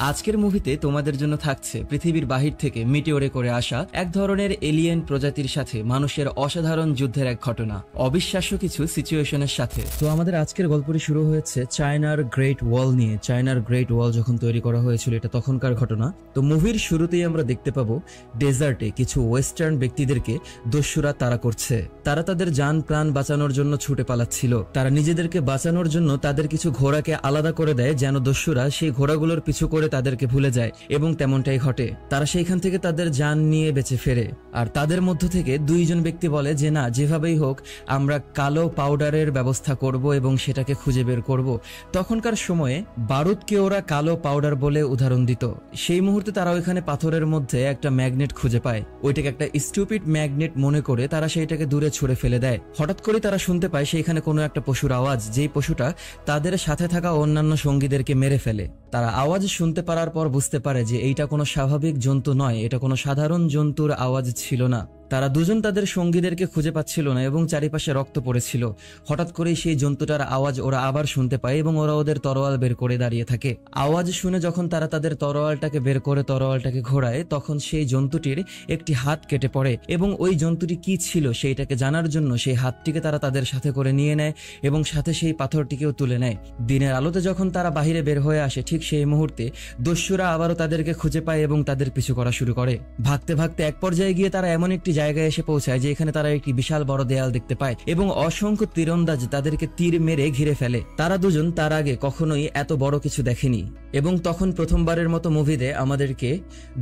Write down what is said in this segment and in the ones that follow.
আজকের মুভিতে তোমাদের জন্য থাকছে পৃথিবীর বাহির থেকে মিটিওরে করে আসা এক ধরনের এলিয়েন প্রজাতির সাথে মানুষের অসাধারণ যুদ্ধের এক ঘটনা, অবিশ্বাস্য কিছু সিচুয়েশনের সাথে। তো আমাদের আজকের গল্পটি শুরু হয়েছে চায়নার গ্রেট ওয়াল নিয়ে। চায়নার গ্রেট ওয়াল যখন তৈরি করা হয়েছিল, এটা তখনকার ঘটনা। তো মুভির শুরুতেই আমরা দেখতে পাবো ডেজার্টে কিছু ওয়েস্টার্ন ব্যক্তিদেরকে দস্যুরা তাড়া করছে। তারা তাদের যান প্রাণ বাঁচানোর জন্য ছুটে পালাচ্ছিল। তারা নিজেদেরকে বাঁচানোর জন্য তাদের কিছু ঘোড়াকে আলাদা করে দেয়, যেন দস্যুরা সেই ঘোড়াগুলোর পিছু করে তাদেরকে ভুলে যায়, এবং তেমনটাই ঘটে। তারা সেইখান থেকে তাদের যান নিয়ে বেঁচে ফেরে। আর তাদের মধ্য থেকে দুইজন ব্যক্তি বলে যে না, যেভাবেই হোক আমরা কালো পাউডারের ব্যবস্থা করব এবং সেটাকে খুঁজে বের করব। তখনকার সময়ে বারুদকে ওরা কালো পাউডার বলে উদাহরণ দিত। সেই মুহূর্তে তারা ওইখানে পাথরের মধ্যে একটা ম্যাগনেট খুঁজে পায়। ওইটাকে একটা স্টুপিড ম্যাগনেট মনে করে তারা সেইটাকে দূরে ছুঁড়ে ফেলে দেয়। হঠাৎ করে তারা শুনতে পায় সেইখানে কোনো একটা পশুর আওয়াজ, যেই পশুটা তাদের সাথে থাকা অন্যান্য সঙ্গীদেরকে মেরে ফেলে। তারা আওয়াজ শুনতে পারার পর বুঝতে পারে যে এইটা কোনো স্বাভাবিক জন্তু নয়, এটা কোনো সাধারণ জন্তুর আওয়াজ ছিল না। তারা দুজন তাদের সঙ্গীদেরকে খুঁজে পাচ্ছিল না এবং চারিপাশে রক্ত পড়েছিল। হঠাৎ করেই সেই জন্তুটার আওয়াজ ওরা আবার শুনতে পায় এবং ওরা ওদের তরোয়াল বের করে দাঁড়িয়ে থাকে। আওয়াজ শুনে যখন তারা তাদের তরোয়ালটাকে বের করে তরোয়ালটাকে ঘোরায়, তখন সেই জন্তুটির একটি হাত কেটে পড়ে এবং ওই জন্তুটি কি ছিল সেইটাকে জানার জন্য সেই হাতটিকে তারা তাদের সাথে করে নিয়ে নেয় এবং সাথে সেই পাথরটিকেও তুলে নেয়। দিনের আলোতে যখন তারা বাহিরে বের হয়ে আসে, ঠিক সেই মুহূর্তে দস্যুরা আবারও তাদেরকে খুঁজে পায় এবং তাদের পিছু করা শুরু করে। ভাগতে ভাগতে এক পর্যায়ে গিয়ে তারা এমন একটি জায়গায় এসে পৌঁছায় যে এখানে তারা একটি বিশাল বড় দেয়াল দেখতে পায় এবং অসংখ্য তীরন্দাজ তাদেরকে তীর মেরে ঘিরে ফেলে। তারা দুজন তার আগে কখনোই এত বড় কিছু দেখেনি এবং তখন প্রথমবারের মতো মুভিতে আমাদেরকে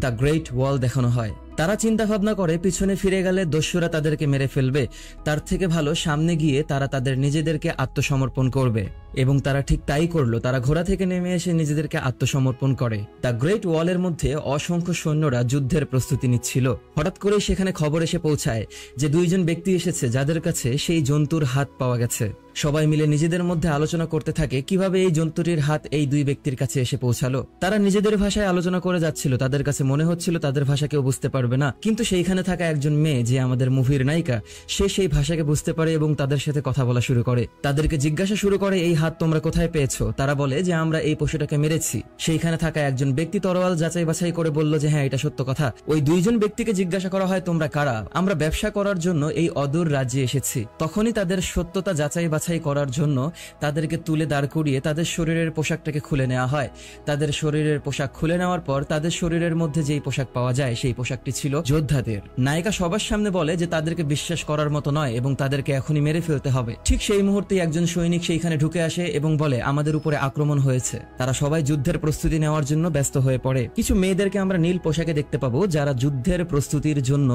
দ্য গ্রেট ওয়াল দেখানো হয়। তারা চিন্তা ভাবনা করে পিছনে ফিরে গেলে দস্যুরা তাদেরকে মেরে ফেলবে, তার থেকে ভালো সামনে গিয়ে তারা তাদের নিজেদেরকে আত্মসমর্পণ করবে। এবং তারা ঠিক তাই করলো। তারা ঘোড়া থেকে নেমে এসে নিজেদেরকে আত্মসমর্পণ করে। দ্য গ্রেট ওয়ালের মধ্যে অসংখ্য সৈন্যরা যুদ্ধের প্রস্তুতি নিচ্ছিল। হঠাৎ করে সেখানে খবর এসে পৌঁছায় যে দুইজন ব্যক্তি এসেছে যাদের কাছে সেই জন্তুর হাত পাওয়া গেছে। সবাই মিলে নিজেদের মধ্যে আলোচনা করতে থাকে কিভাবে এই জন্তুটির হাত এই দুই ব্যক্তির কাছে এসে পৌঁছালো। তারা নিজেদের ভাষায় আলোচনা করে যাচ্ছিল। তাদের কাছে মনে হচ্ছিল তাদের ভাষা কেউ বুঝতে পারবে না, কিন্তু সেইখানে থাকা একজন মেয়ে, যে আমাদের মুভির নায়িকা, সে সেই ভাষাকে বুঝতে পারে এবং তাদের সাথে কথা বলা শুরু করে। তাদেরকে জিজ্ঞাসা শুরু করে এই হাত তোমরা কোথায় পেয়েছো। তারা বলে যে আমরা এই পশুটাকে মেরেছি। সেইখানে থাকা একজন ব্যক্তি তরোয়াল যাচাই বাছাই করে বলল যে হ্যাঁ, এটা সত্য কথা। ওই দুইজন ব্যক্তিকে জিজ্ঞাসা করা হয় তোমরা কারা। আমরা ব্যবসা করার জন্য এই অদূর রাজ্যে এসেছি। তখনই তাদের সত্যতা যাচাই বাছাই করার জন্য তাদেরকে তুলে দাঁড় করিয়ে তাদের শরীরের পোশাকটাকে খুলে নেওয়া হয়। তাদের শরীরের পোশাক খুলে নেওয়ার পর তাদের শরীরের মধ্যে যেই পোশাক পাওয়া যায় সেই পোশাকটি ছিল যোদ্ধাদের। নায়িকা সবার সামনে বলে যে তাদেরকে বিশ্বাস করার মতো নয় এবং তাদেরকে এখনই মেরে ফেলতে হবে। ঠিক সেই মুহূর্তে একজন সৈনিক সেইখানে ঢুকে আসে এবং বলে আমাদের উপরে আক্রমণ হয়েছে। তারা সবাই যুদ্ধের প্রস্তুতি নেওয়ার জন্য ব্যস্ত হয়ে পড়ে। কিছু মেয়েদেরকে আমরা নীল পোশাকে দেখতে পাবো যারা যুদ্ধের প্রস্তুতির জন্য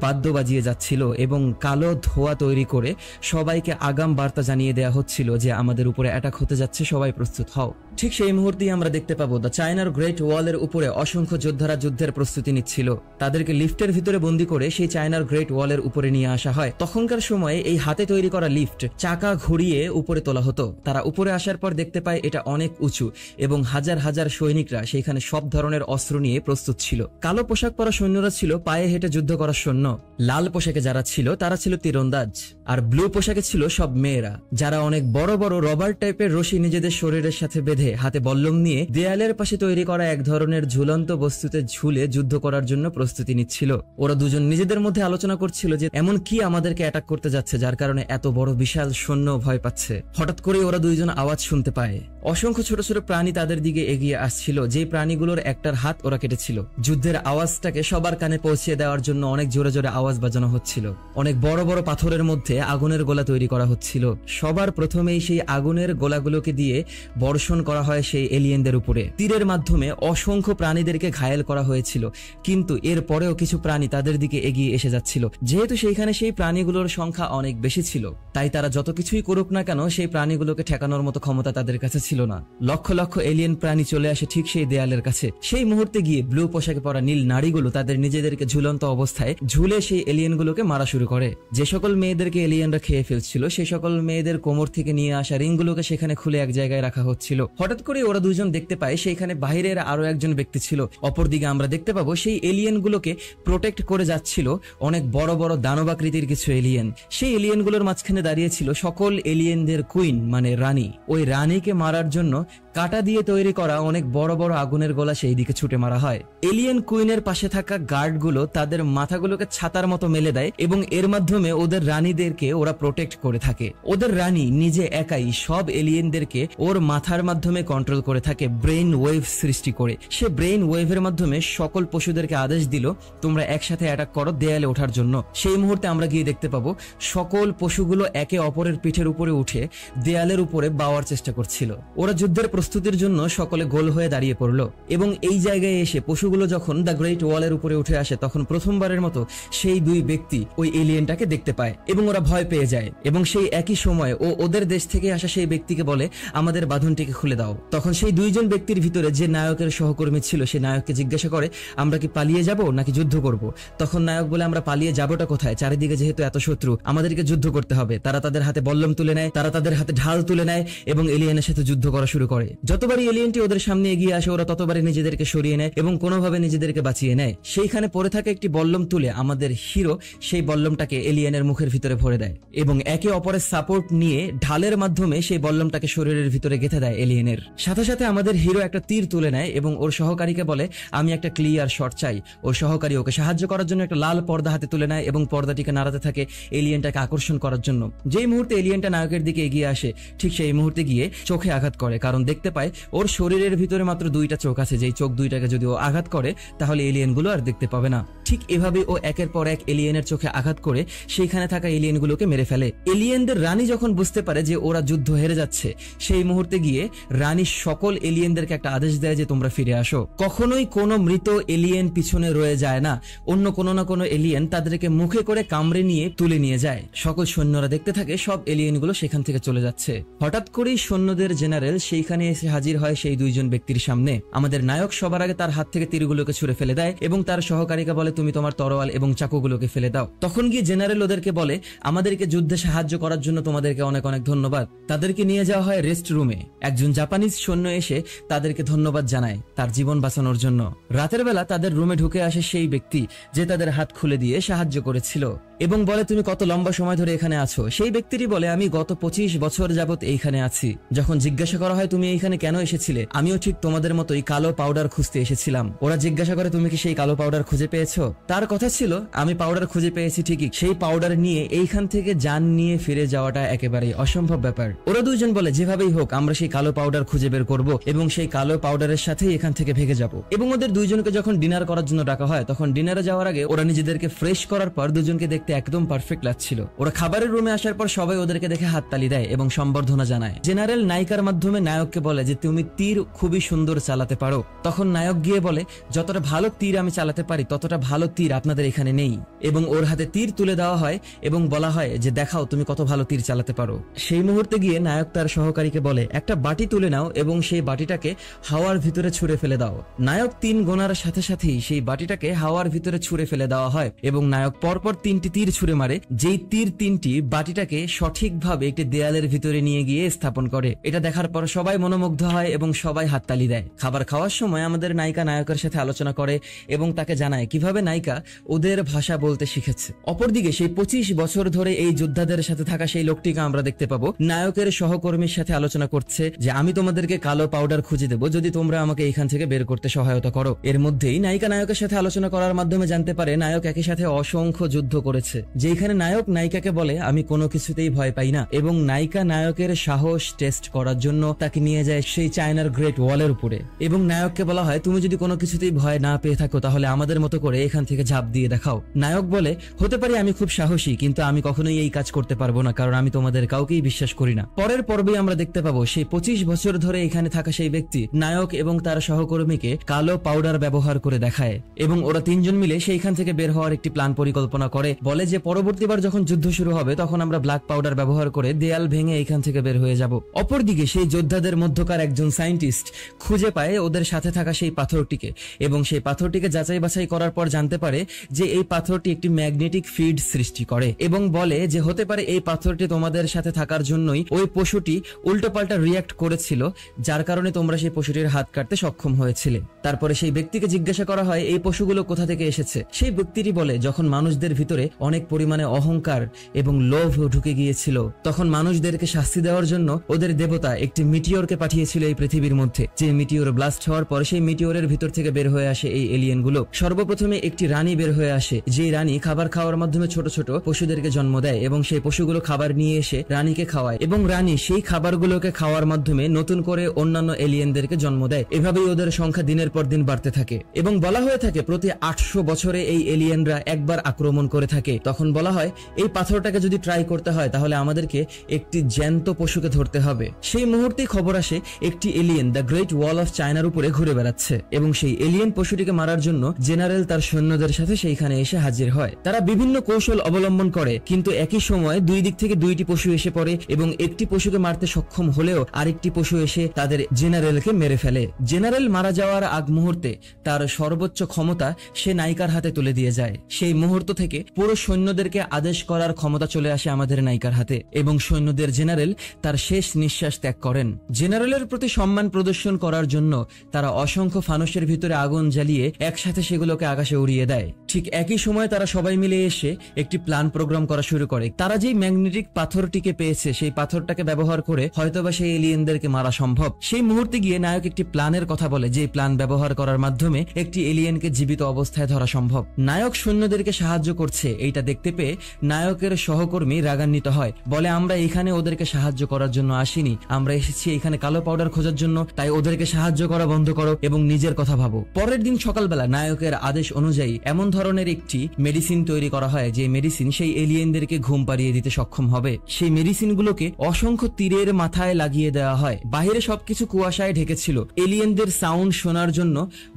বাদ্য বাজিয়ে যাচ্ছিল এবং কালো ধোঁয়া তৈরি করে সবাইকে আগাম বার্তা জানিয়ে দেয়া হচ্ছিল যে আমাদের উপরে অ্যাটাক হতে যাচ্ছে, সবাই প্রস্তুত হও। ঠিক সেই মুহূর্তেই আমরা দেখতে পাবো দ্য চায়নার গ্রেট ওয়ালের উপরে অসংখ্য যোদ্ধারা যুদ্ধের প্রস্তুতি নিচ্ছিল। তাদেরকে লিফটের ভিতরে বন্দী করে সেই চায়নার গ্রেট ওয়ালের উপরে নিয়ে আসা হয়। তখনকার সময়ে এই হাতে তৈরি করা লিফট চাকা ঘুরিয়ে উপরে তোলা হতো। তারা উপরে আসার পর দেখতে পায় এটা অনেক উঁচু এবং হাজার হাজার সৈনিকরা সেইখানে সব ধরনের অস্ত্র নিয়ে প্রস্তুত ছিল। কালো পোশাক পরা সৈন্যরা ছিল পায়ে হেঁটে যুদ্ধ করার সৈন্য। লাল পোশাকে যারা ছিল তারা ছিল তীরন্দাজ। আর ব্লু পোশাকে ছিল সব মেয়েরা, যারা অনেক বড় বড় রবার টাইপের রশি নিজেদের শরীরের সাথে বেঁধে হাতে বল্লম নিয়ে দেয়ালের পাশে তৈরি করা এক ধরনের ঝুলন্ত বস্তুতে ঝুলে যুদ্ধ করার জন্য প্রস্তুতি নিচ্ছিল। ওরা দুজন নিজেদের মধ্যে আলোচনা করছিল যে এমন কি আমাদেরকে অ্যাটাক করতে যাচ্ছে যার কারণে এত বড় বিশাল সৈন্য ভয় পাচ্ছে। হঠাৎ করে ওরা দুইজন আওয়াজ শুনতে পায়। অসংখ্য ছোট ছোট প্রাণী তাদের দিকে এগিয়ে আসছিল, যে প্রাণীগুলোর একটার হাত ওরা কেটেছিল। যুদ্ধের আওয়াজটাকে সবার কানে পৌঁছে দেওয়ার জন্য অনেক জোরে জোরে আওয়াজ বাজানো হচ্ছিল। অনেক বড় বড় পাথরের মধ্যে আগুনের গোলা তৈরি করা হচ্ছিল। সবার প্রথমেই সেই আগুনের গোলাগুলোকে দিয়ে বর্ষণ করা হয় সেই এলিয়েনদের উপরে। তীরের মাধ্যমে অসংখ্য প্রাণীদেরকে ঘায়েল করা হয়েছিল, কিন্তু এর পরেও কিছু প্রাণী তাদের দিকে এগিয়ে এসে যাচ্ছিল। যেহেতু সেইখানে সেই প্রাণীগুলোর সংখ্যা অনেক বেশি ছিল, তাই তারা যত কিছুই করুক না কেন সেই প্রাণীগুলোকে ঠেকানোর মতো ক্ষমতা তাদের কাছে ছিল না। লক্ষ লক্ষ এলিয়েন প্রাণী চলে আসে ঠিক সেই দেয়ালের কাছে। সেই মুহূর্তে গিয়ে ব্লু পোশাকে পরা নীল নারীগুলো তাদের নিজেদেরকে ঝুলন্ত অবস্থায় ঝুলে সেই এলিয়েনগুলোকে মারা শুরু করে। যে সকল মেয়েদেরকে এলিয়েনরা খেয়ে ফেলছিল সেই সকল মেয়েদের কোমর থেকে নিয়ে আসা রিংগুলোকে সেখানে খুলে এক জায়গায় রাখা হচ্ছিল। হঠাৎ করে ওরা দুজন দেখতে পায় সেইখানে বাহিরের আরো একজন ব্যক্তি ছিল। অপরদিকে আমরা দেখতে পাবো সেই এলিয়েনগুলোকে প্রোটেক্ট করে যাচ্ছিল অনেক বড় বড় দানবাকৃতির কিছু এলিয়েন। সেই এলিয়েনগুলোর মাঝখানে দাঁড়িয়েছিল সকল এলিয়েনদের কুইন, মানে রানী। ওই রানীকে মারার জন্য কাটা দিয়ে তৈরি করা অনেক বড় বড় আগুনের গোলা সেই দিকে ছুটে মারা হয়। এলিয়েন কুইনের পাশে থাকা গার্ডগুলো তাদের মাথাগুলোকে ছাতার মতো মেলে দেয় এবং এর মাধ্যমে ওদের রানীদেরকে ওরা প্রোটেক্ট করে থাকে। ওদের রানী নিজে একাই সব এলিয়েনদেরকে ওর মাথার মাধ্যমে কন্ট্রোল করে থাকে, ব্রেইন ওয়েভ সৃষ্টি করে। সে ব্রেইন ওয়েভের মাধ্যমে সকল পশুদেরকে আদেশ দিল তোমরা একসাথে অ্যাটাক করো দেয়ালে ওঠার জন্য। সেই মুহূর্তে আমরা গিয়ে দেখতে পাবো সকল পশুগুলো একে অপরের পিঠের উপরে উঠে দেয়ালের উপরে বাওয়ার চেষ্টা করছিল। ওরা যুদ্ধের প্রস্তুতির জন্য সকলে গোল হয়ে দাঁড়িয়ে পড়লো এবং এই জায়গায় এসে পশুগুলো যখন দ্য গ্রেট ওয়ালের উপরে উঠে আসে তখন প্রথমবারের মতো সেই দুই ব্যক্তি ওই এলিয়েনটাকে দেখতে পায় এবং ওরা ভয় পেয়ে যায়। এবং সেই একই সময় ওদের দেশ থেকে আসা সেই ব্যক্তিকে বলে আমাদের বাঁধনটিকে খুলে দাও। তখন সেই দুইজন ব্যক্তির ভিতরে যে নায়কের সহকর্মী ছিল সে নায়ককে জিজ্ঞাসা করে আমরা কি পালিয়ে যাব নাকি যুদ্ধ করব? তখন নায়ক বলে আমরা পালিয়ে যাবোটা কোথায়, চারিদিকে যেহেতু এত শত্রু আমাদেরকে যুদ্ধ করতে হবে। তারা তাদের হাতে বল্লম তুলে নেয়, তারা তাদের হাতে ঢাল তুলে নেয় এবং এলিয়েনের সাথে যুদ্ধ করা শুরু করে। যতবারই এলিয়েনটি ওদের সামনে এগিয়ে আসে ওরা ততবারই নিজেদেরকে সরিয়ে নেয় এবং কোনোভাবে নিজেদেরকে বাঁচিয়ে নেয়। সেইখানে পড়ে থাকে একটি বল্লম তুলে আমাদের হিরো সেই বল্লমটাকে এলিয়েনের মুখের ভিতরে ভরে দেয় এবং একে অপরের সাপোর্ট নিয়ে ঢালের মাধ্যমে সেই বল্লমটাকে শরীরের ভিতরে গেঁথে দেয় এলিয়েনের। সাথে সাথে আমাদের হিরো একটা তীর তুলে নেয় এবং ওর সহকারীকে বলে আমি একটা ক্লিয়ার শট চাই। ওর সহকারী ওকে সাহায্য করার জন্য একটা লাল পর্দা হাতে তুলে নেয় এবং পর্দাটিকে নাড়াতে থাকে এলিয়েনটাকে আকর্ষণ করার জন্য। যেই মুহূর্তে এলিয়েনটা নায়কের দিকে এগিয়ে আসে ঠিক সেই মুহূর্তে গিয়ে চোখে আঘাত করে, কারণ দেখতে পায় ওর শরীরের ভিতরে মাত্র দুইটা চোখ আছে, যেই চোখ দুইটাকে যদি ও আঘাত করে তাহলে এলিয়েনগুলো আর দেখতে পাবে না। ঠিক এভাবে ও একের পর এক এলিয়েনের চোখে আঘাত করে সেইখানে থাকা এলিয়েনগুলোকে মেরে ফেলে। এলিয়েনদের রানী যখন বুঝতে পারে যে ওরা যুদ্ধ হেরে যাচ্ছে সেই মুহূর্তে গিয়ে রানী সকল এলিয়েনদেরকে একটা আদেশ দেয় যে তোমরা ফিরে আসো। কখনোই কোনো মৃত এলিয়েন পিছনে রয়ে যায় না, অন্য কোনো না কোনো এলিয়েন তাদেরকে মুখে করে কামড়ে নিয়ে তুলে নিয়ে যায়। সকল সৈন্যরা দেখতে থাকে সব এলিয়েনগুলো সেখান থেকে চলে যাচ্ছে। হঠাৎ করেই সৈন্যদের জেনারেল সেইখানে এসে হাজির হয় সেই দুইজন ব্যক্তির সামনে। আমাদের নায়ক সবার আগে তার হাত থেকে তীরগুলোকে ছুঁড়ে ফেলে দেয় এবং তার সহকারীকে বলে তুমি তোমার তরোয়াল এবং চাকুগুলোকে ফেলে দাও। তখন গিয়ে জেনারেল ওদেরকে বলে আমাদেরকে যুদ্ধে সাহায্য করার জন্য তোমাদেরকে অনেক অনেক ধন্যবাদ। তাদেরকে নিয়ে যাওয়া হয় রেস্ট রুমে। একজন জাপানিজ সৈন্য এসে তাদেরকে ধন্যবাদ জানায় তার জীবন বাঁচানোর জন্য। রাতের বেলা তাদের রুমে ঢুকে আসে সেই ব্যক্তি যে তাদের হাত খুলে দিয়ে সাহায্য করেছিল এবং বলে তুমি কত লম্বা সময় ধরে এখানে আছো? সেই ব্যক্তিটি বলে আমি গত 25 বছর যাবত এইখানে আছি। যখন জিজ্ঞাসা করা হয় তুমি এইখানে কেন এসেছিলে, আমিও ঠিক তোমাদের মতোই কালো পাউডার খুঁজতে এসেছিলাম। ওরা জিজ্ঞাসা করে তুমি কি সেই কালো পাউডার খুঁজে পেয়েছো? তার কথা ছিল আমি পাউডার খুঁজে পেয়েছি ঠিকই, সেই পাউডার নিয়ে এইখান থেকে জান নিয়ে ফিরে যাওয়াটা একেবারেই অসম্ভব ব্যাপার। ওরা দুইজন বলে যেভাবেই হোক আমরা সেই কালো পাউডার খুঁজে বের করব এবং সেই কালো পাউডারের সাথেই এখান থেকে ভেগে যাব। এবং ওদের দুইজনকে যখন ডিনার করার জন্য ডাকা হয় তখন ডিনারে যাওয়ার আগে ওরা নিজেদেরকে ফ্রেশ করার পর দুজনকে দেখতে একদম পারফেক্ট লাগছিল। ওরা খাবারের রুমে আসার পর সবাই ওদেরকে দেখে হাততালি দেয় এবং সম্বর্ধনা জানায়। জেনারেল নায়িকার মাধ্যমে নায়ককে বলে যে তুমি তীর খুবই সুন্দর চালাতে পারো। তখন নায়ক গিয়ে বলে যতটা ভালো তীর আমি চালাতে পারি ততটা ভালো তীর আপনাদের এখানে নেই এবং ওর হাতে তীর তুলে দেওয়া হয় এবং বলা হয় যে দেখাও তুমি কত ভালো তীর চালাতে পারো। সেই মুহূর্তে গিয়ে নায়ক তার সহকারীকে বলে একটা বাটি তুলে নাও এবং সেই বাটিটাকে হাওয়ার ভিতরে ছুঁড়ে ফেলে দাও। নায়ক 3 গোনার সাথে সাথেই সেই বাটিটাকে হাওয়ার ভিতরে ছুঁড়ে ফেলে দেওয়া হয় এবং নায়ক পরপর 3টি তীর ছুঁড়ে মারে, যেই তীর 3টি বাটিটাকে সঠিকভাবে একটি দেয়ালের ভিতরে নিয়ে গিয়ে স্থাপন করে। এটা দেখার পর সবাই মনোমুগ্ধ হয় এবং সবাই হাততালি দেয়। খাবার খাওয়ার সময় আমাদের নায়িকা নায়কের সাথে আলোচনা করে এবং তাকে জানায় কিভাবে নায়িকা ওদের ভাষা বলতে শিখেছে। অপরদিকে সেই 25 বছর ধরে এই যোদ্ধাদের সাথে থাকা সেই লোকটিকে আমরা দেখতে পাবো নায়কের সহকর্মীর সাথে আলোচনা করছে যে আমি তোমাদেরকে কালো পাউডার খুঁজে দেবো যদি তোমরা আমাকে এইখান থেকে বের করতে সহায়তা করো। এর মধ্যেই নায়িকা নায়কের সাথে আলোচনা করার মাধ্যমে জানতে পারে নায়ক একই সাথে অসংখ্য যুদ্ধ করেছে, যেখানে নায়ক নায়িকাকে বলে আমি কোনো কিছুতেই ভয় পাই না এবং নায়িকা নায়কের সাহস টেস্ট করার জন্য তাকে নিয়ে যায় সেই চায়নার গ্রেট ওয়ালের উপরে এবং নায়ককে বলা হয় তুমি যদি কোনো কিছুতেই ভয় না পেয়ে থাকো তাহলে আমাদের মতো করে এখান থেকে ঝাঁপ দিয়ে দেখাও। নায়ক বলে হতে পারে আমি খুব সাহসী কিন্তু আমি কখনোই এই কাজ করতে পারবো না কারণ আমি তোমাদের কাউকেই বিশ্বাস করি না। পরের পর্বে আমরা দেখতে পাবো সেই 25 বছর ধরে এখানে থাকা সেই ব্যক্তি নায়ক এবং তার সহকর্মীকে কালো পাউডার ব্যবহার করে দেখায় এবং ওরা 3 জন মিলে সেইখান থেকে বের হওয়ার একটি প্ল্যান পরিকল্পনা করে। বলে যে পরবর্তীবার যখন যুদ্ধ শুরু হবে তখন আমরা ব্ল্যাক পাউডার ব্যবহার করে দেয়াল ভেঙে এইখান থেকে বের হয়ে যাব। অপরদিকে সেই যোদ্ধাদের মধ্যকার একজন সায়েন্টিস্ট খুঁজে পায় ওদের সাথে থাকা সেই পাথরটিকে এবং সেই পাথরটিকে যাচাই বাছাই করার পর জানতে পারে যে এই পাথরটি একটি ম্যাগনেটিক ফিল্ড সৃষ্টি করে এবং বলে যে হতে পারে এই পাথরটি তোমাদের সাথে থাকার জন্যই ওই পশুটি উল্টোপাল্টা রিয়াক্ট করেছিল যার কারণে তোমরা সেই পশুটির হাত কাটতে সক্ষম হয়েছিলে। তারপরে সেই ব্যক্তিকে জিজ্ঞাসা করা হয় এই পশুগুলো কোথা থেকে এসেছে। সেই ব্যক্তিটি বলে যখন মানুষদের ভিতরে অনেক পরিমাণে অহংকার এবং লোভ ঢুকে গিয়েছিল, তখন মানুষদেরকে শাস্তি দেওয়ার জন্য ওদের দেবতা একটি মিটিওরকে পাঠিয়েছিল এই পৃথিবীর মধ্যে। যে মিটিওর ব্লাস্ট হওয়ার পর সেই মিটিওরের ভিতর থেকে বের হয়ে আসে এই এলিয়েনগুলো। সর্বপ্রথমে একটি রানী বের হয়ে আসে, যে রানী খাবার খাওয়ার মাধ্যমে ছোট ছোট পশুদেরকে জন্ম দেয় এবং সেই পশুগুলো খাবার নিয়ে এসে রানীকে খাওয়ায় এবং রানী সেই খাবারগুলোকে খাওয়ার মাধ্যমে নতুন করে অন্যান্য এলিয়েনদেরকে জন্ম দেয়। এভাবেই ওদের সংখ্যা দিনের পর দিন বাড়তে থাকে এবং বলা হয়ে থাকে প্রতি 800 বছরে এই এলিয়েনরা একবার আক্রমণ করে থাকে। তখন বলা হয় এই পাথরটাকে যদি ট্রাই করতে হয় তাহলে আমাদেরকে একটি জ্যান্ত পশুকে ধরতে হবে। সেই মুহূর্তেই খবর আসে একটি alien the great wall of চায়নার উপরে ঘুরে বেড়াচ্ছে এবং সেই এলিয়েন পশুটিকে মারার জন্য জেনারেল তার সৈন্যদের সাথে সেইখানে এসে হাজির হয়। তারা বিভিন্ন কৌশল অবলম্বন করে, কিন্তু একই সময় দুই দিক থেকে দুইটি পশু এসে পড়ে এবং একটি পশুকে মারতে সক্ষম হলেও আরেকটি পশু এসে তাদের জেনারেলকে মেরে ফেলে। জেনারেল মারা যাওয়ার আগ মুহূর্তে তার সর্বোচ্চ ক্ষমতা সে নায়িকার হাতে তুলে দিয়ে যায়। সেই মুহূর্ত থেকে পুরো সৈন্যদেরকে আদেশ করার ক্ষমতা চলে আসে আমাদের নায়িকার হাতে এবং সৈন্যদের জেনারেল তার শেষ নিঃশ্বাস ত্যাগ করেন। জেনারেলের প্রতি সম্মান প্রদর্শন করার জন্য তারা অসংখ্য ফানুসের ভিতরে আগুন জ্বালিয়ে একসাথে সেগুলোকে আকাশে উড়িয়ে দেয়। ঠিক একই সময় তারা সবাই মিলে এসে একটি প্ল্যান প্রোগ্রাম করা শুরু করে। তারা যেই ম্যাগনেটিক পাথরটিকে পেয়েছে সেই পাথরটাকে ব্যবহার করে হয়তোবা সেই এলিয়েনদেরকে মারা সম্ভব। সেই মুহূর্তে গিয়ে নায়ক একটি প্ল্যানের কথা বলে, যে প্ল্যান ব্যবহার করার মাধ্যমে একটি এলিয়েনকে জীবিত অবস্থায় ধরা সম্ভব। নায়ক সৈন্যদেরকে সাহায্য করছে এইটা দেখতে পেয়ে নায়কের সহকর্মী রাগান্বিত হয়, বলে আমরা এখানে ওদেরকে সাহায্য করার জন্য আসিনি, আমরা এসেছি এখানে কালো পাউডার খোঁজার জন্য, তাই ওদেরকে সাহায্য করা বন্ধ করো এবং নিজের কথা ভাবো। পরের দিন সকালবেলা নায়কের আদেশ অনুযায়ী এমন ধরনের একটি মেডিসিন তৈরি করা হয় যে মেডিসিন সেই এলিয়েনদেরকে ঘুম পাড়িয়ে দিতে সক্ষম হবে। সেই মেডিসিনগুলোকে অসংখ্য তীরের মাথায় লাগিয়ে দেওয়া হয়। বাহিরে সবকিছু কুয়াশায় ঢেকেছিল। এলিয়েনদের সাউন্ড শোনার জন্য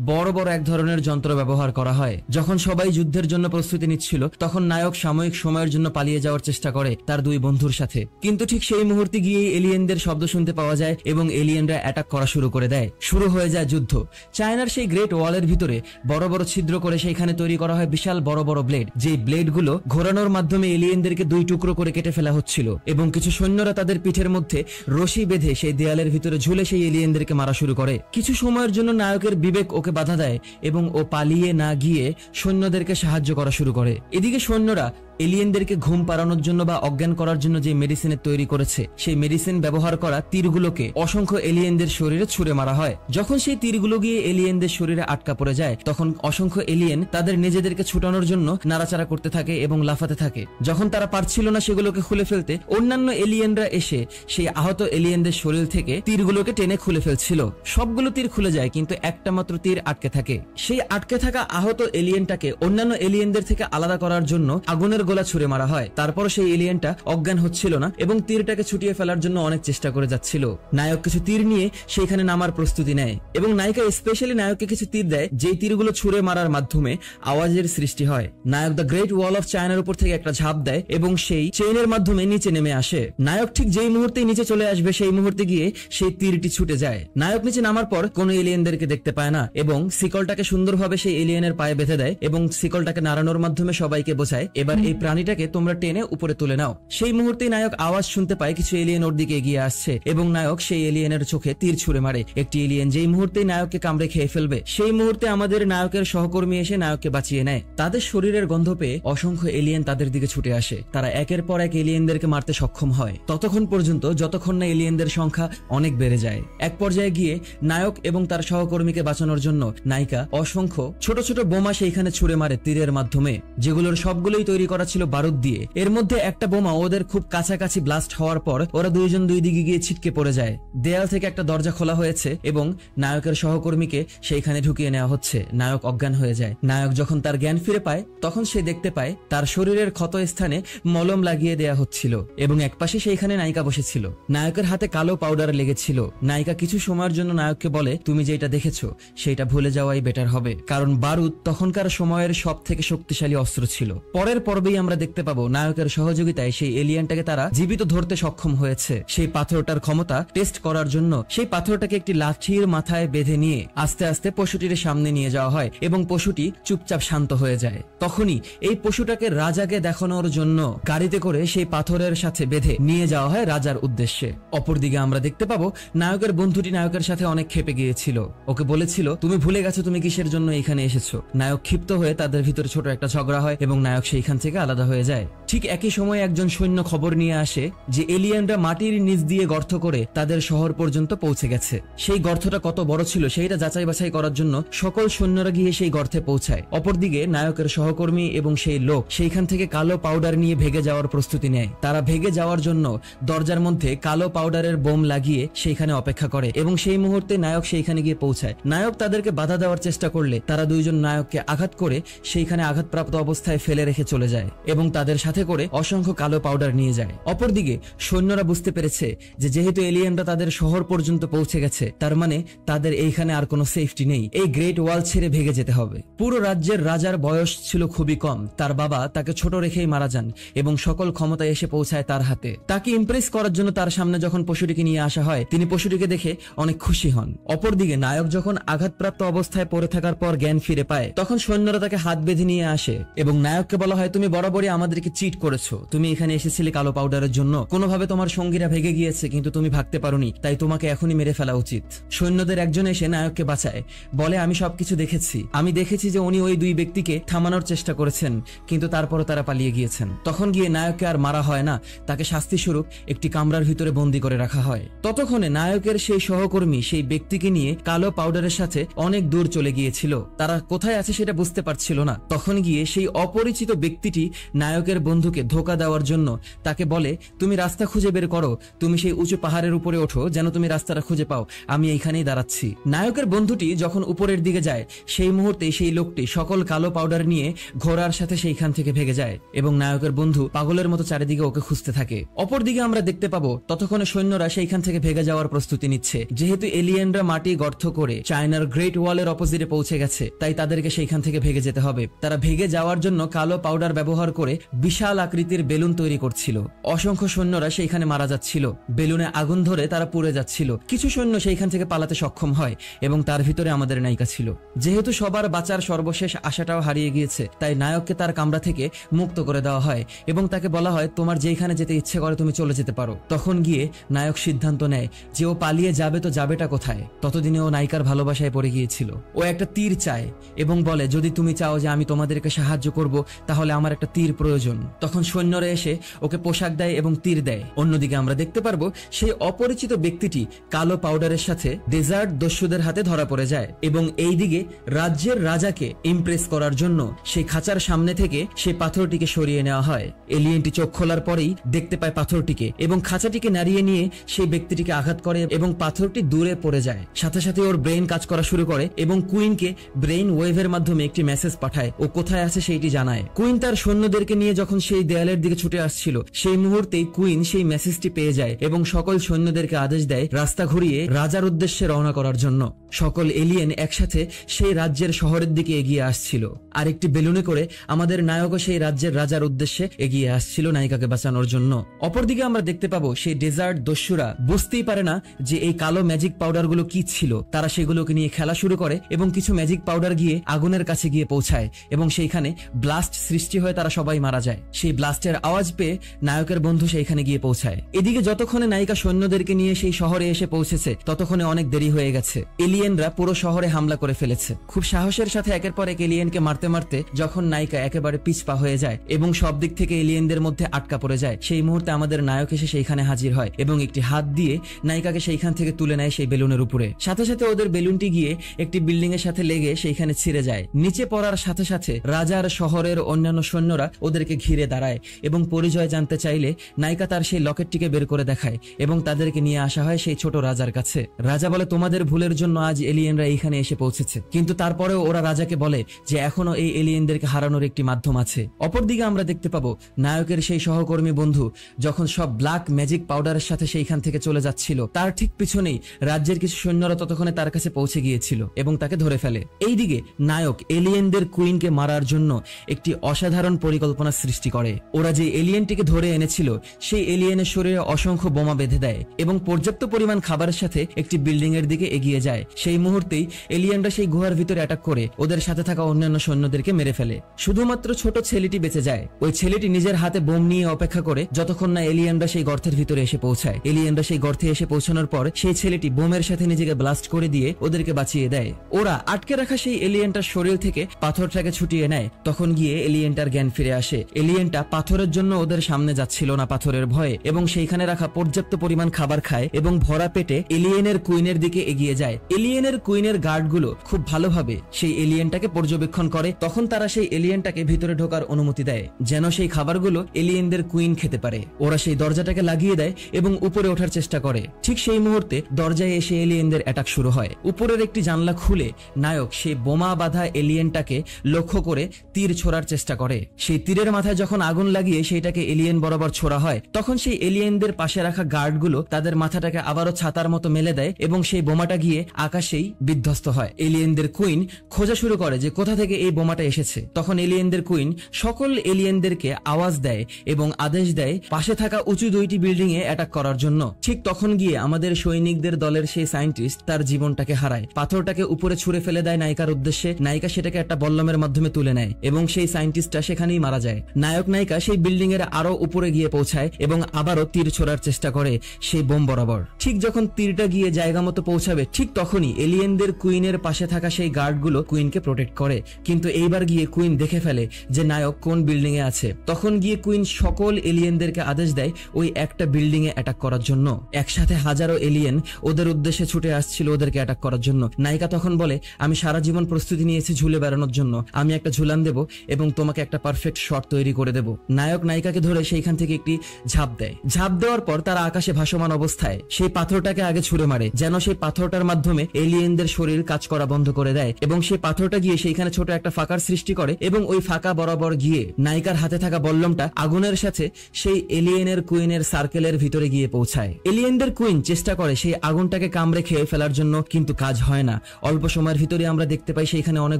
বড় বড় এক ধরনের যন্ত্র ব্যবহার করা হয়। যখন সবাই যুদ্ধের জন্য প্রস্তুতি নিচ্ছিল তখন নায়ক সাময়িক সময়ের জন্য পালিয়ে যাওয়ার চেষ্টা করে তার দুই বন্ধুর সাথে, কিন্তু ঠিক সেই মুহূর্তে গিয়ে এলিয়েনদের শব্দ শুনতে পাওয়া যায় এবং এলিয়েনরা অ্যাটাক করা শুরু করে দেয়। শুরু হয়ে যায় যুদ্ধ। চায়নার সেই গ্রেট ওয়ালের ভিতরে বড় বড় ছিদ্র করে সেইখানে তৈরি করা হয় বিশাল বড় বড় ব্লেড, যে ব্লেডগুলো ঘোরানোর মাধ্যমে এলিয়েনদেরকে দুই টুকরো করে কেটে ফেলা হচ্ছিল এবং কিছু সৈন্যরা তাদের পিঠের মধ্যে রশি বেঁধে সেই দেয়ালের ভিতরে ঝুলে সেই এলিয়েনদেরকে মারা শুরু করে। কিছু সময়ের জন্য নায়কের বিবেক ওকে বাধা দেয় এবং ও পালিয়ে না গিয়ে সৈন্যদেরকে সাহায্য করা শুরু করে। এদিকে সৈন্যরা এলিয়েনদেরকে ঘুম পাড়ানোর জন্য বা অজ্ঞান করার জন্য যে মেডিসিনের তৈরি করেছে সেই মেডিসিন ব্যবহার করা তীরগুলোকে অসংখ্য এলিয়েনদের শরীরে ছুঁড়ে মারা হয়। যখন সেই তীরগুলো গিয়ে এলিয়েনদের শরীরে আটকা পড়ে যায় তখন অসংখ্য এলিয়েন তাদের নিজেদেরকে ছুটানোর জন্য নাড়াচাড়া করতে থাকে এবং লাফাতে থাকে। যখন তারা পারছিল না সেগুলোকে খুলে ফেলতে, অন্যান্য এলিয়েনরা এসে সেই আহত এলিয়েনদের শরীর থেকে তীরগুলোকে টেনে খুলে ফেলছিল। সবগুলো তীর খুলে যায় কিন্তু একটা মাত্র তীর আটকে থাকে। সেই আটকে থাকা আহত এলিয়েনটাকে অন্যান্য এলিয়েনদের থেকে আলাদা করার জন্য আগুনের গোলা ছুড়ে মারা হয়। তারপর সেই এলিয়েনটা অজ্ঞান হচ্ছিল না এবং তীরটাকে ছুটিয়ে ফেলার জন্য অনেক চেষ্টা করে যাচ্ছিল। নায়ক কিছু তীর নিয়ে সেইখানে নামার প্রস্তুতি নেয় এবং নায়িকা স্পেশালি নায়ককে কিছু তীর দেয়, যেই তীরগুলো ছুড়ে মারার মাধ্যমে আওয়াজের সৃষ্টি হয়। নায়ক দ্য গ্রেট ওয়াল অফ চায়নার উপর থেকে একটা ঝাঁপ দেয় এবং সেই চেইনের মাধ্যমে নিচে নেমে আসে। নায়ক ঠিক যেই মুহূর্তে নিচে চলে আসবে সেই মুহূর্তে গিয়ে সেই তীরটি ছুটে যায়। নায়ক নিচে নামার পর কোনো এলিয়েনদেরকে দেখতে পায় না এবং শিকলটাকে সুন্দরভাবে সেই এলিয়েনের পায়ে বেঁধে দেয় এবং শিকলটাকে নাড়ানোর মাধ্যমে সবাইকে বোঝায় এবার এই প্রাণীটাকে তোমরা টেনে উপরে তুলে নাও। সেই মুহূর্তে নায়ক আওয়াজ শুনতে পায় কিছু এলিয়েন ওর দিকে এগিয়ে আসছে এবং নায়ক সেই এলিয়েনের চোখে তীর ছুড়ে মারে। একটি এলিয়েন যেই মুহূর্তে নায়ককে কামড়ে খেয়ে ফেলবে সেই মুহূর্তে আমাদের নায়কের সহকর্মী এসে নায়ককে বাঁচিয়ে নেয়। তাদের শরীরের গন্ধ পেয়ে অসংখ্য এলিয়েন তাদের দিকে ছুটে আসে। তারা একের পর এক এলিয়েনদেরকে মারতে সক্ষম হয় ততক্ষণ পর্যন্ত যতক্ষণ না এলিয়েনদের সংখ্যা অনেক বেড়ে যায়। এক পর্যায়ে গিয়ে নায়ক এবং তার সহকর্মীকে বাঁচানোর জন্য নায়িকা অসংখ্য ছোট ছোট বোমা সেইখানে ছুড়ে মারে তীরের মাধ্যমে, যেগুলোর সবগুলোই তৈরি করা ছিল বারুদ দিয়ে। এর মধ্যে একটা বোমা ওদের খুব কাছাকাছি ব্লাস্ট হওয়ার পর ওরা দুইজন দুই দিকে গিয়ে ছিটকে পড়ে যায়। দেয়াল থেকে একটা দরজা খোলা হয়েছে এবং নায়কের সহকর্মীকে সেইখানে ঢুকিয়ে নেওয়া হচ্ছে। নায়ক অজ্ঞান হয়ে যায়। নায়ক যখন তার জ্ঞান ফিরে পায় তখন সে দেখতে পায় তার শরীরের ক্ষত স্থানে মলম লাগিয়ে দেয়া হচ্ছিল এবং একপাশে সেইখানে নায়িকা বসেছিল। নায়কের হাতে কালো পাউডার লেগেছিল। নায়িকা কিছু সময়ের জন্য নায়ককে বলে তুমি যেটা দেখেছো সেটা ভুলে যাওয়াই বেটার হবে, কারণ বারুদ তখনকার সময়ের সব থেকে শক্তিশালী অস্ত্র ছিল। পরের পর্বেই আমরা দেখতে পাবো নায়কের সহযোগিতায় সেই এলিয়েনটাকে তারা জীবিত ধরতে সক্ষম হয়েছে। সেই পাথরটার ক্ষমতা টেস্ট করার জন্য সেই পাথরটাকে একটি লাঠির মাথায় বেঁধে নিয়ে আস্তে আস্তে পশুটির সামনে নিয়ে যাওয়া হয় এবং পশুটি চুপচাপ শান্ত হয়ে যায়। তখনই এই পশুটাকে রাজাকে দেখানোর জন্য গাড়িতে করে সেই পাথরের সাথে বেঁধে নিয়ে যাওয়া হয় রাজার উদ্দেশ্যে। অপরদিকে আমরা দেখতে পাবো নায়কের বন্ধুটি নায়কের সাথে অনেক ক্ষেপে গিয়েছিল। ওকে বলেছিল তুমি ভুলে গেছো তুমি কিসের জন্য এখানে এসেছো। নায়ক ক্ষিপ্ত হয়ে তাদের ভিতরে ছোট একটা ঝগড়া হয় এবং নায়ক সেইখান থেকে আলাদা হয়ে যায়। ঠিক একই সময়ে একজন সৈন্য খবর নিয়ে আসে যে এলিয়েনরা মাটির নিচ দিয়ে গর্ত করে তাদের শহর পর্যন্ত পৌঁছে গেছে। সেই গর্তটা কত বড় ছিল সেইটা যাচাই বাছাই করার জন্য সকল সৈন্যরা গিয়ে সেই গর্তে পৌঁছায়। অপরদিকে নায়কের সহকর্মী এবং সেই লোক সেইখান থেকে কালো পাউডার নিয়ে ভেগে যাওয়ার প্রস্তুতি নেয়। তারা ভেগে যাওয়ার জন্য দরজার মধ্যে কালো পাউডারের বোম লাগিয়ে সেইখানে অপেক্ষা করে এবং সেই মুহূর্তে নায়ক সেইখানে গিয়ে পৌঁছায়। নায়ক তাদেরকে বাধা দেওয়ার চেষ্টা করলে তারা দুইজন নায়ককে আঘাত করে সেইখানে আঘাতপ্রাপ্ত অবস্থায় ফেলে রেখে চলে যায় এবং তাদের সাথে করে অসংখ্য কালো পাউডার নিয়ে যায়। অপরদিকে সৈন্যরা বুঝতে পেরেছে যে যেহেতু এলিয়েনরা তাদের শহর পর্যন্ত পৌঁছে গেছে, তার মানে তাদের এইখানে আর কোনো সেফটি নেই, এই গ্রেট ওয়াল ছেড়ে ভেগে যেতে হবে। পুরো রাজ্যের রাজার বয়স ছিল খুবই কম। তার বাবা তাকে ছোট রেখেই মারা যান এবং সকল ক্ষমতা এসে পৌঁছায় তার হাতে। তাকে ইমপ্রেস করার জন্য তার সামনে যখন পশুটিকে নিয়ে আসা হয়, তিনি পশুটিকে দেখে অনেক খুশি হন। অপরদিকে নায়ক যখন আঘাতপ্রাপ্ত অবস্থায় পড়ে থাকার পর জ্ঞান ফিরে পায়, তখন সৈন্যরা তাকে হাত বেঁধে নিয়ে আসে এবং নায়ককে বলা হয়, তুমি বরাবরই আমাদেরকে চিট করেছো, তুমি এখানে এসেছিলে কালো পাউডারের জন্য, কোনোভাবে তোমার সঙ্গীরা ভেগে গিয়েছে কিন্তু তুমি ভাগতে পারোনি, তাই তোমাকে এখনই মেরে ফেলা উচিত। সৈন্যদের একজন এসে নায়ককে বাঁচায়, বলে আমি সবকিছু দেখেছি, আমি দেখেছি যে উনি ওই দুই ব্যক্তিকে থামানোর চেষ্টা করেছেন কিন্তু তারপরও তারা পালিয়ে গিয়েছেন। তখন গিয়ে নায়ককে আর মারা হয় না, তাকে শাস্তি স্বরূপ একটি কামরার ভিতরে বন্দী করে রাখা হয়। ততক্ষণে নায়কের সেই সহকর্মী সেই ব্যক্তিকে নিয়ে কালো পাউডারের সাথে অনেক দূর চলে গিয়েছিল। তারা কোথায় আছে সেটা বুঝতে পারছিল না। তখন গিয়ে সেই অপরিচিত ব্যক্তিটি নায়কের বন্ধুকে ধোঁকা দেওয়ার জন্য তাকে বলে, তুমি রাস্তা খুঁজে বের করো, তুমি সেই উঁচু পাহাড়ের উপরে ওঠো যেন তুমি রাস্তাটা খুঁজে পাও, আমি এইখানেই দাঁড়াচ্ছি। নায়কের বন্ধুটি যখন উপরের দিকে যায়, সেই মুহূর্তে সেই লোকটি সকল কালো পাউডার নিয়ে ঘোড়ার সাথে সেইখান থেকে ভেগে যায় এবং নায়কের বন্ধু পাগলের মতো চারিদিকে ওকে খুঁজতে থাকে। অপরদিকে আমরা দেখতে পাবো ততক্ষণে সৈন্যরা সেইখান থেকে ভেগে যাওয়ার প্রস্তুতি নিচ্ছে। যেহেতু এলিয়েনরা মাটি গর্ত করে চায়নার গ্রেট ওয়ালের অপোজিটে পৌঁছে গেছে, তাই তাদেরকে সেইখান থেকে ভেগে যেতে হবে। তারা ভেগে যাওয়ার জন্য কালো পাউডার ব্যবহার করে বিশাল আকৃতির বেলুন তৈরি করছিল। অসংখ্য সৈন্যরা সেইখানে মারা যাচ্ছিল, বেলুনে আগুন ধরে তারা পুড়ে যাচ্ছিল। কিছু সৈন্য সেইখান থেকে পালাতে সক্ষম হয় এবং তার ভিতরে আমাদের নায়িকা ছিল। যেহেতু সবার বাঁচার সর্বশেষ আশাটাও হারিয়ে গিয়েছে, তাই নায়ককে তার কামরা থেকে মুক্ত করে দেওয়া হয় এবং তাকে বলা হয়, তোমার যেখানে যেতে ইচ্ছে করে তুমি চলে যেতে পারো। তখন গিয়ে নায়ক সিদ্ধান্ত নেয় যে ও পালিয়ে যাবে তো যাবেটা কোথায়। ততদিনে ও নায়িকার ভালোবাসায় পড়ে গিয়েছিল। ও একটা তীর চায় এবং বলে, যদি তুমি চাও যে আমি তোমাদেরকে সাহায্য করব তাহলে আমার একটা তীর প্রয়োজন। তখন সৈন্যরা এসে ওকে পোশাক দেয় এবং তীর দেয়। অন্যদিকে আমরা দেখতে পারবো সেই অপরিচিত ব্যক্তিটি কালো পাউডারের সাথে ডেজার্ট দস্যুদের হাতে ধরা পড়ে যায় এবং এইদিকে রাজ্যের রাজাকে ইমপ্রেস করার জন্য সেই খাঁচার সামনে থেকে সেই পাথরটিকে সরিয়ে নেওয়া হয়। এলিয়েনটি চোখ খোলার পরেই দেখতে পায় পাথরটিকে এবং খাঁচাটিকে নাড়িয়ে নিয়ে সেই ব্যক্তিটিকে আঘাত করে এবং পাথরটি দূরে পড়ে যায়। সাথে সাথে ওর ব্রেন কাজ করা শুরু করে এবং কুইনকে ব্রেন ওয়েভের মাধ্যমে একটি মেসেজ পাঠায়, ও কোথায় আছে সেইটি জানায়। কুইন তার সৈন্যদেরকে নিয়ে যখন সেই দেয়ালের দিকে ছুটে আসছিল, সেই মুহূর্তেই কুইন সেই মেসেজটি পেয়ে যায় এবং সকল সৈন্যদেরকে আদেশ দেয় রাস্তা ঘুরিয়ে রাজার উদ্দেশ্যে রওনা করার জন্য। সকল এলিয়েন একসাথে সেই রাজ্যের শহরের দিকে এগিয়ে আসছিল আর একটি বেলুনে করে আমাদের নায়কও সেই রাজ্যের রাজার উদ্দেশ্যে এগিয়ে আসছিল নায়িকাকে বাঁচানোর জন্য। অপরদিকে আমরা দেখতে পাবো সেই ডেজার্ট দস্যুরা বুঝতেই পারে না যে এই কালো ম্যাজিক পাউডার গুলো কি ছিল। তারা সেগুলোকে নিয়ে খেলা শুরু করে এবং কিছু ম্যাজিক পাউডার গিয়ে আগুনের কাছে গিয়ে পৌঁছায় এবং সেইখানে ব্লাস্ট সৃষ্টি হয়ে তারা সবাই মারা যায়। সেই ব্লাস্টের আওয়াজ পেয়ে নায়কের বন্ধু সেইখানে গিয়ে পৌঁছায়। এদিকে যতক্ষণে নায়িকা সৈন্যদেরকে নিয়ে সেই শহরে এসে পৌঁছেছে, ততক্ষণে অনেক দেরি হয়ে গেছে। এলিয়েনরা পুরো শহরে হামলা করে ফেলেছে। খুব সাহসের সাথে একের পর এক এলিয়েনকে মারতে মারতে যখন নায়িকা একেবারে পিছপা হয়ে যায় এবং সব দিক থেকে এলিয়েনদের মধ্যে আটকা পড়ে যায়, সেই মুহূর্তে আমাদের নায়ক এসে সেইখানে হাজির হয় এবং একটি হাত দিয়ে নায়িকাকে সেইখান থেকে তুলে নেয় সেই বেলুনের উপরে। সাথে সাথে ওদের বেলুনটি গিয়ে একটি বিল্ডিং এর সাথে লেগে সেইখানে ছিঁড়ে যায়। নিচে পড়ার সাথে সাথে রাজার শহরের অন্যান্য সৈন্যরা ওদেরকে ঘিরে দাঁড়ায় এবং পরিচয় জানতে চাইলে নায়িকা তার সেই লকেটটিকে বের করে দেখায় এবং তাদেরকে নিয়ে আসা হয় সেই ছোট রাজার কাছে। রাজা বলে, তোমাদের ভুলের জন্য আজ এলিয়েনরা এইখানে এসে পৌঁছেছে, কিন্তু তারপরেও ওরা রাজাকে বলে যে এখনো এই এলিয়েনদেরকে হারানোর একটি মাধ্যম আছে। অপরদিকে আমরা দেখতে পাবো নায়কের সেই সহকর্মী বন্ধু যখন সব ব্ল্যাক ম্যাজিক পাউডারের সাথে সেইখান থেকে চলে যাচ্ছিল, তার ঠিক পিছনেই রাজ্যের কিছু সৈন্যরা ততক্ষণে তার কাছে পৌঁছে গিয়েছিল এবং তাকে ধরে ফেলে। এইদিকে নায়ক এলিয়েনদের কুইনকে মারার জন্য একটি অসাধারণ পরিকল্পনা সৃষ্টি করে। ওরা যে এলিয়েনটিকে ধরে এনেছিল সেই এলিয়েনের শরীরে অসংখ্য বোমা বেঁধে দেয় এবং পর্যাপ্ত পরিমাণ খাবারের সাথে একটি বিল্ডিং এর দিকে এগিয়ে যায়। সেই মুহূর্তেই এলিয়েনরা সেই গুহার ভিতরে অ্যাটাক করে ওদের সাথে থাকা অন্যান্য সৈন্যদেরকে মেরে ফেলে। শুধুমাত্র ছোট ছেলেটি বেঁচে যায়। ওই ছেলেটি নিজের হাতে বোম নিয়ে অপেক্ষা করে যতক্ষণ না এলিয়েনরা সেই গর্তের ভিতরে এসে পৌঁছায়। এলিয়েনরা সেই গর্তে এসে পৌঁছানোর পর সেই ছেলেটি বোমের সাথে নিজেকে ব্লাস্ট করে দিয়ে ওদেরকে বাঁচিয়ে দেয়। ওরা আটকে রাখা সেই এলিয়েনটার শরীর থেকে পাথরটাকে ছুটিয়ে নেয়। তখন গিয়ে এলিয়েনটার জ্ঞান ফিরে আসে। এলিয়েন এলিয়েনটা পাথরের জন্য ওদের সামনে যাচ্ছিল না পাথরের ভয়ে, এবং সেইখানে রাখা পর্যাপ্ত পরিমাণ খাবার খায় এবং ভরা পেটে এলিয়েনের কুইনের দিকে এগিয়ে যায়। এলিয়েনের কুইনের গার্ডগুলো খুব ভালোভাবে সেই এলিয়েনটাকে পর্যবেক্ষণ করে। তখন তারা সেই এলিয়েনটাকে ভিতরে ঢোকার অনুমতি দেয় যেন সেই খাবারগুলো এলিয়েনদের কুইন খেতে পারে। ওরা সেই দরজাটাকে লাগিয়ে দেয় এবং উপরে ওঠার চেষ্টা করে। ঠিক সেই মুহূর্তে দরজায় এসে এলিয়েনদের অ্যাটাক শুরু হয়। উপরের একটি জানলা খুলে নায়ক সেই বোমা বাঁধা এলিয়েনটাকে লক্ষ্য করে তীর ছোড়ার চেষ্টা করে। সেই তীরের মাথায় যখন আগুন লাগিয়ে সেইটাকে এলিয়েন বরাবর ছোড়া হয়, তখন সেই এলিয়েনদের পাশে রাখা গার্ডগুলো তাদের মাথাটাকে আবারও ছাতার মতো মেলে দেয় এবং সেই বোমাটা গিয়ে আকাশেই বিধ্বস্ত হয়। এলিয়েনদের কুইন খোঁজা শুরু করে যে কোথা থেকে এই বোমাটা এসেছে। তখন এলিয়েনদের কুইন সকল এলিয়েনদেরকে আওয়াজ দেয় এবং আদেশ দেয় পাশে থাকা উঁচু 2টি বিল্ডিং এ অ্যাটাক করার জন্য। ঠিক তখন গিয়ে আমাদের সৈনিকদের দলের সেই সায়েন্টিস্ট তার জীবনটাকে হারায়। পাথরটাকে উপরে ছুঁড়ে ফেলে দেয় নায়িকার উদ্দেশ্যে। নায়িকা সেটাকে একটা বল্লমের মাধ্যমে তুলে নেয় এবং সেই সায়েন্টিস্টটা সেখানেই মারা যায়। নায়ক নায়িকা সেই বিল্ডিং এর আরো উপরে গিয়ে পৌঁছায় এবং আবারও তীর ছোড়ার চেষ্টা করে সেই বোম বরাবর। ঠিক যখন তীরটা গিয়ে জায়গা মতো পৌঁছাবে, ঠিক তখনই এলিয়েনদের কুইনের পাশে থাকা সেই গার্ডগুলো কুইনকে প্রোটেক্ট করে। কিন্তু এইবার গিয়ে কুইন দেখে ফেলে যে নায়ক কোন বিল্ডিং এ আছে। তখন গিয়ে কুইন সকল এলিয়েনদেরকে আদেশ দেয় ওই একটা বিল্ডিং এ অ্যাটাক করার জন্য। একসাথে হাজারো এলিয়েন ওদের উদ্দেশ্যে ছুটে আসছিল ওদেরকে অ্যাটাক করার জন্য। নায়িকা তখন বলে, আমি সারা জীবন প্রস্তুতি নিয়েছি ঝুলে বেড়ানোর জন্য, আমি একটা ঝুলান দেব এবং তোমাকে একটা পারফেক্ট শট তৈরি করে দেব। নায়ক নায়িকাকে ধরে সেইখান থেকে একটি ঝাঁপ দেয়। ঝাঁপ দেওয়ার পর তারা আকাশে ভাসমান অবস্থায় সেই পাথরটাকে আগে ছুঁড়ে মারে যেন সেই পাথরটার মাধ্যমে এলিয়েনদের শরীর কাজ করা বন্ধ করে দেয়, এবং সেই পাথরটা গিয়ে সেইখানে ছোট একটা ফাঁকার সৃষ্টি করে এবং ওই ফাঁকা বরাবর গিয়ে নায়িকার হাতে থাকা বল্লমটা আগুনের সাথে সেই এলিয়েনের কুইনের সার্কেলের ভিতরে গিয়ে পৌঁছায়। এলিয়েনদের কুইন চেষ্টা করে সেই আগুনটাকে কামড়ে খেয়ে ফেলার জন্য, কিন্তু কাজ হয় না। অল্প সময়ের ভিতরে আমরা দেখতে পাই সেইখানে অনেক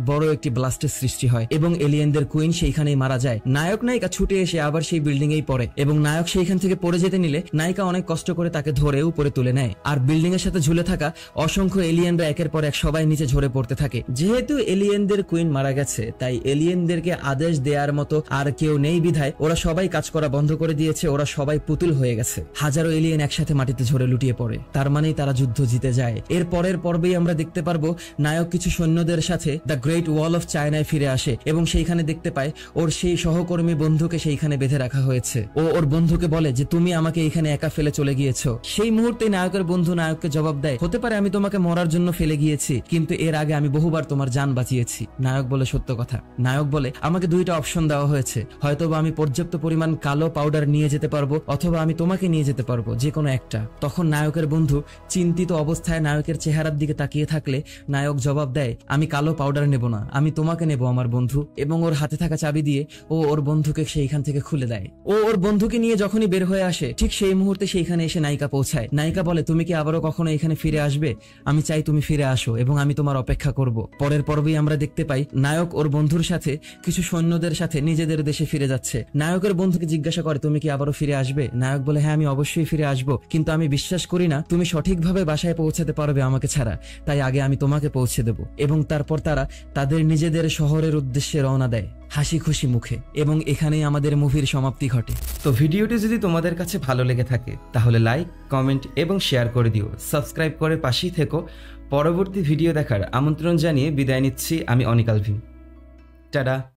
বড় একটি ব্লাস্টের সৃষ্টি হয় এবং এলিয়েনদের কুইন সেইখানেই মারা যায়। নায়ক নায়িকা ছুটে এসে আবার সেই বিল্ডিং এই পড়ে এবং নায়ক সেইখান থেকে পড়ে যেতে নিলে নায়িকা অনেক কষ্ট করে তাকে ধরে উপরে তুলে নেয়। আর বিল্ডিং এর সাথে ঝুলে থাকা অসংখ্য এলিয়েনরা একের পর এক সবাই নিচে ঝরে পড়তে থাকে। যেহেতু এলিয়েনদের কুইন মারা গেছে, তাই এলিয়েনদেরকে আদেশ দেওয়ার মতো আর কেউ নেই বিধায় ওরা সবাই কাজ করা বন্ধ করে দিয়েছে। ওরা সবাই পুতুল হয়ে গেছে। হাজারো এলিয়েন একসাথে মাটিতে ঝরে লুটিয়ে পড়ে। তার মানেই তারা যুদ্ধ জিতে যায়। এর পরের পর্বেই আমরা দেখতে পারবো নায়ক কিছু সৈন্যদের সাথে দ্য গ্রেট ওয়াল অফ চায়নায় ফিরে আসে এবং সেইখানে দেখতে পায় ওর সেই সহকর্মী বন্ধুকে সেইখানে বেঁধে রাখা হয়েছে। ও ওর বন্ধুকে বলে যে তুমি আমাকে এখানে একা ফেলে চলে গিয়েছো। সেই মুহূর্তে নায়কের বন্ধু নায়ককে জবাব দেয়, হতে পারে আমি তোমাকে মরার জন্য ফেলে গিয়েছি, কিন্তু এর আগে আমি বহুবার তোমার জান বাঁচিয়েছি। নায়ক বলে, সত্য কথা। নায়ক বলে, আমাকে 2টা অপশন দেওয়া হয়েছে, হয়তোবা আমি পর্যাপ্ত পরিমাণ কালো পাউডার নিয়ে যেতে পারবো অথবা আমি তোমাকে নিয়ে যেতে পারবো, যে কোনো একটা। তখন নায়কের বন্ধু চিন্তিত অবস্থায় নায়কের চেহারার দিকে তাকিয়ে থাকলে নায়ক জবাব দেয়, আমি কালো পাউডার নেব না, আমি তোমাকে নেব আমার বন্ধু। এবং ওর হাতে থাকা চাবি দিয়ে ও ওর বন্ধুকে সেইখান থেকে খুলে দেয়। ও ওর বন্ধুকে নিয়ে যখনই বের হয়ে আসে, ঠিক সেই মুহূর্তে সেইখানে এসে নায়িকা পৌঁছায়। নায়িকা বলে, তুমি কি আবারও কখনো এখানে ফিরে আসবে? আমি চাই তুমি ফিরে আসো এবং আমি তোমার অপেক্ষা করব। পরের পর্বেই আমরা দেখতে পাই নায়ক ওর বন্ধুর সাথে কিছু সৈন্যদের সাথে নিজেদের দেশে ফিরে যাচ্ছে। নায়কের বন্ধুকে জিজ্ঞাসা করে, তুমি কি আবারও ফিরে আসবে? নায়ক বলে, হ্যাঁ আমি অবশ্যই ফিরে আসবো, কিন্তু আমি বিশ্বাস করি না তুমি সঠিকভাবে বাসায় পৌঁছাতে পারবে আমাকে ছাড়া, তাই আগে আমি তোমাকে পৌঁছে দেব। এবং তারপর তারা তাদের নিজেদের শহরের উদ্দেশ্যে রওনা দেয় হাসি খুশি মুখে। এবং এখানেই আমাদের মুভির সমাপ্তি ঘটে। তো ভিডিওটি যদি তোমাদের কাছে ভালো লেগে থাকে তাহলে লাইক, কমেন্ট এবং শেয়ার করে দিও। সাবস্ক্রাইব করে পাশেই থেকো। পরবর্তী ভিডিও দেখার আমন্ত্রণ জানিয়ে বিদায় নিচ্ছি আমি অনিক আলভিন। টাটা।